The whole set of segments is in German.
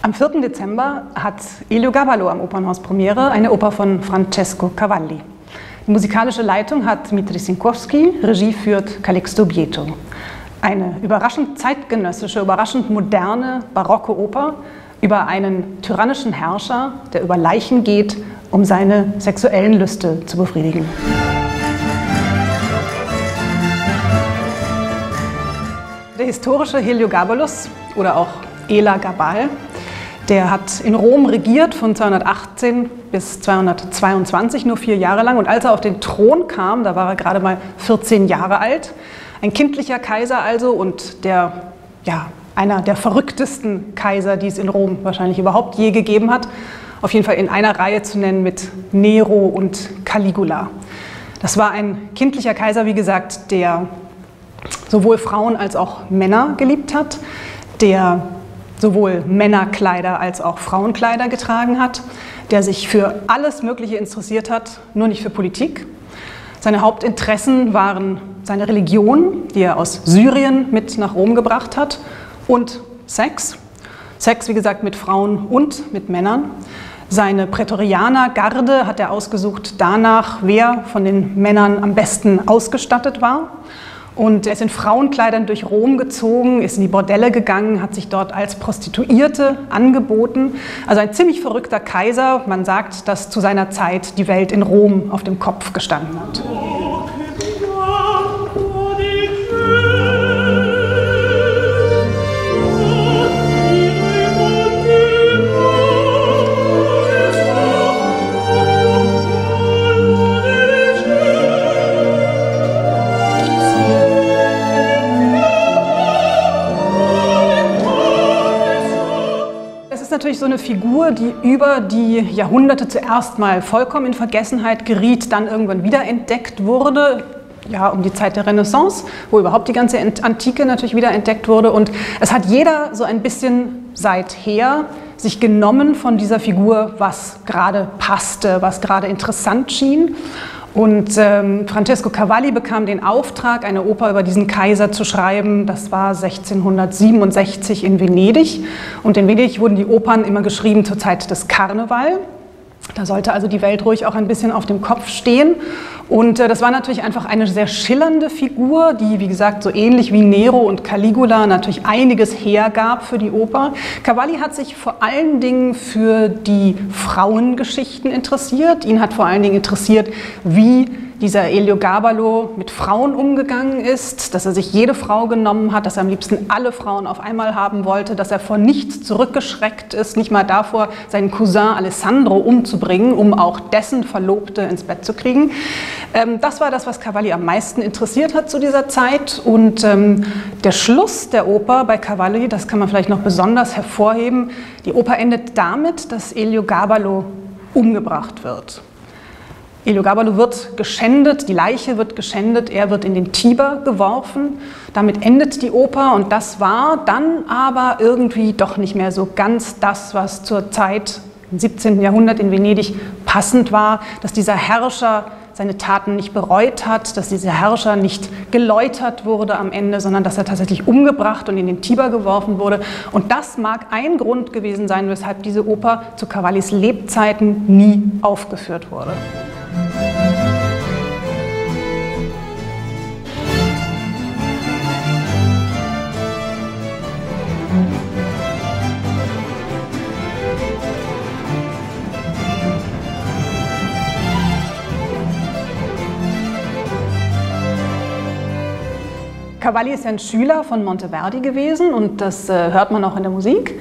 Am 4. Dezember hat Eliogábaló am Opernhaus Premiere, eine Oper von Francesco Cavalli. Die musikalische Leitung hat Dmitri Sienkiewicz, Regie führt Calixto Bieto. Eine überraschend zeitgenössische, überraschend moderne, barocke Oper über einen tyrannischen Herrscher, der über Leichen geht, um seine sexuellen Lüste zu befriedigen. Der historische Heliogábalos oder auch Elagabal, der hat in Rom regiert von 218 bis 222, nur 4 Jahre lang. Und als er auf den Thron kam, da war er gerade mal 14 Jahre alt. Ein kindlicher Kaiser also und einer der verrücktesten Kaiser, die es in Rom wahrscheinlich überhaupt je gegeben hat. Auf jeden Fall in einer Reihe zu nennen mit Nero und Caligula. Das war ein kindlicher Kaiser, wie gesagt, der sowohl Frauen als auch Männer geliebt hat, der sowohl Männerkleider als auch Frauenkleider getragen hat, der sich für alles Mögliche interessiert hat, nur nicht für Politik. Seine Hauptinteressen waren seine Religion, die er aus Syrien mit nach Rom gebracht hat, und Sex. Sex, wie gesagt, mit Frauen und mit Männern. Seine Prätorianergarde hat er ausgesucht danach, wer von den Männern am besten ausgestattet war. Und er ist in Frauenkleidern durch Rom gezogen, ist in die Bordelle gegangen, hat sich dort als Prostituierte angeboten. Also ein ziemlich verrückter Kaiser. Man sagt, dass zu seiner Zeit die Welt in Rom auf dem Kopf gestanden hat. Natürlich so eine Figur, die über die Jahrhunderte zuerst mal vollkommen in Vergessenheit geriet, dann irgendwann wiederentdeckt wurde, ja, um die Zeit der Renaissance, wo überhaupt die ganze Antike natürlich wiederentdeckt wurde. Und es hat jeder so ein bisschen seither sich genommen von dieser Figur, was gerade passte, was gerade interessant schien. Und Francesco Cavalli bekam den Auftrag, eine Oper über diesen Kaiser zu schreiben. Das war 1667 in Venedig. Und in Venedig wurden die Opern immer geschrieben zur Zeit des Karneval. Da sollte also die Welt ruhig auch ein bisschen auf dem Kopf stehen. Und das war natürlich einfach eine sehr schillernde Figur, die, wie gesagt, so ähnlich wie Nero und Caligula natürlich einiges hergab für die Oper. Cavalli hat sich vor allen Dingen für die Frauengeschichten interessiert. Ihn hat vor allen Dingen interessiert, wie dieser Eliogábaló mit Frauen umgegangen ist, dass er sich jede Frau genommen hat, dass er am liebsten alle Frauen auf einmal haben wollte, dass er vor nichts zurückgeschreckt ist, nicht mal davor, seinen Cousin Alessandro umzubringen, um auch dessen Verlobte ins Bett zu kriegen. Das war das, was Cavalli am meisten interessiert hat zu dieser Zeit. Und der Schluss der Oper bei Cavalli, das kann man vielleicht noch besonders hervorheben, die Oper endet damit, dass Eliogábaló umgebracht wird. Eliogábaló wird geschändet, die Leiche wird geschändet, er wird in den Tiber geworfen. Damit endet die Oper und das war dann aber irgendwie doch nicht mehr so ganz das, was zur Zeit im 17. Jahrhundert in Venedig passend war, dass dieser Herrscher seine Taten nicht bereut hat, dass dieser Herrscher nicht geläutert wurde am Ende, sondern dass er tatsächlich umgebracht und in den Tiber geworfen wurde. Und das mag ein Grund gewesen sein, weshalb diese Oper zu Cavallis Lebzeiten nie aufgeführt wurde. Cavalli ist ja ein Schüler von Monteverdi gewesen und das hört man auch in der Musik.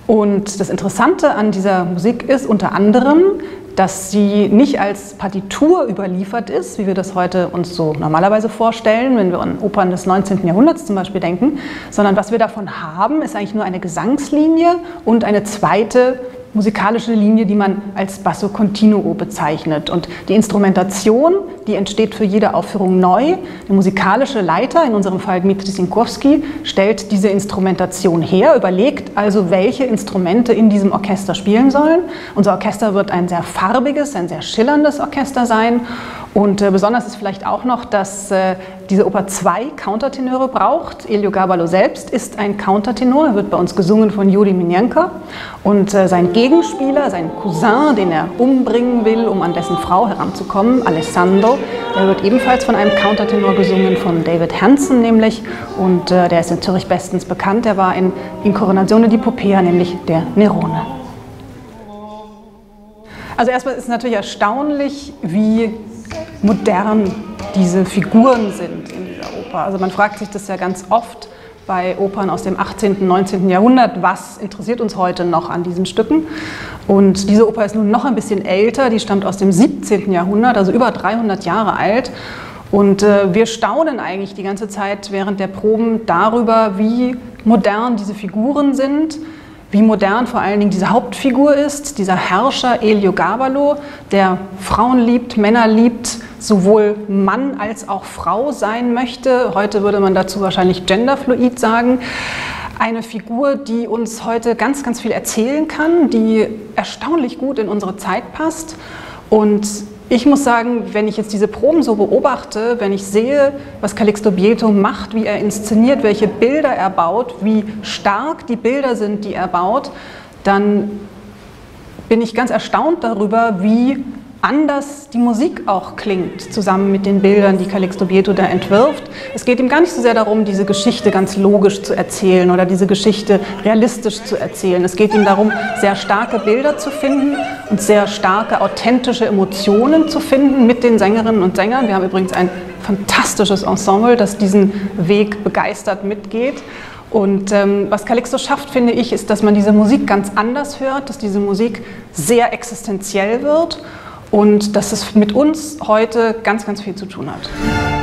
Und das Interessante an dieser Musik ist unter anderem, dass sie nicht als Partitur überliefert ist, wie wir das heute uns so normalerweise vorstellen, wenn wir an Opern des 19. Jahrhunderts zum Beispiel denken, sondern was wir davon haben, ist eigentlich nur eine Gesangslinie und eine zweite musikalische Linie, die man als Basso Continuo bezeichnet. Und die Instrumentation, die entsteht für jede Aufführung neu. Der musikalische Leiter, in unserem Fall Dmitri Sienkiewicz, stellt diese Instrumentation her, überlegt also, welche Instrumente in diesem Orchester spielen sollen. Unser Orchester wird ein sehr farbiges, ein sehr schillerndes Orchester sein. Und besonders ist vielleicht auch noch, dass diese Oper 2 Countertenöre braucht. Heliogabalo selbst ist ein Countertenor, er wird bei uns gesungen von Juri Minenka. Und sein Gegenspieler, sein Cousin, den er umbringen will, um an dessen Frau heranzukommen, Alessandro, der wird ebenfalls von einem Countertenor gesungen, von David Hansen nämlich. Und der ist in Zürich bestens bekannt, der war in Incoronazione di Popea, nämlich der Nerone. Also erstmal ist es natürlich erstaunlich, wie modern diese Figuren sind in dieser Oper. Also man fragt sich das ja ganz oft bei Opern aus dem 18. und 19. Jahrhundert, was interessiert uns heute noch an diesen Stücken? Und diese Oper ist nun noch ein bisschen älter, die stammt aus dem 17. Jahrhundert, also über 300 Jahre alt. Und wir staunen eigentlich die ganze Zeit während der Proben darüber, wie modern diese Figuren sind, wie modern vor allen Dingen diese Hauptfigur ist, dieser Herrscher Heliogabalo, der Frauen liebt, Männer liebt, sowohl Mann als auch Frau sein möchte. Heute würde man dazu wahrscheinlich genderfluid sagen. Eine Figur, die uns heute ganz, ganz viel erzählen kann, die erstaunlich gut in unsere Zeit passt. Und ich muss sagen, wenn ich jetzt diese Proben so beobachte, wenn ich sehe, was Calixto Bieto macht, wie er inszeniert, welche Bilder er baut, wie stark die Bilder sind, die er baut, dann bin ich ganz erstaunt darüber, wie anders die Musik auch klingt, zusammen mit den Bildern, die Calixto Bieto da entwirft. Es geht ihm gar nicht so sehr darum, diese Geschichte ganz logisch zu erzählen oder diese Geschichte realistisch zu erzählen. Es geht ihm darum, sehr starke Bilder zu finden und sehr starke, authentische Emotionen zu finden mit den Sängerinnen und Sängern. Wir haben übrigens ein fantastisches Ensemble, das diesen Weg begeistert mitgeht. Und was Calixto schafft, finde ich, ist, dass man diese Musik ganz anders hört, dass diese Musik sehr existenziell wird und dass es mit uns heute ganz, ganz viel zu tun hat.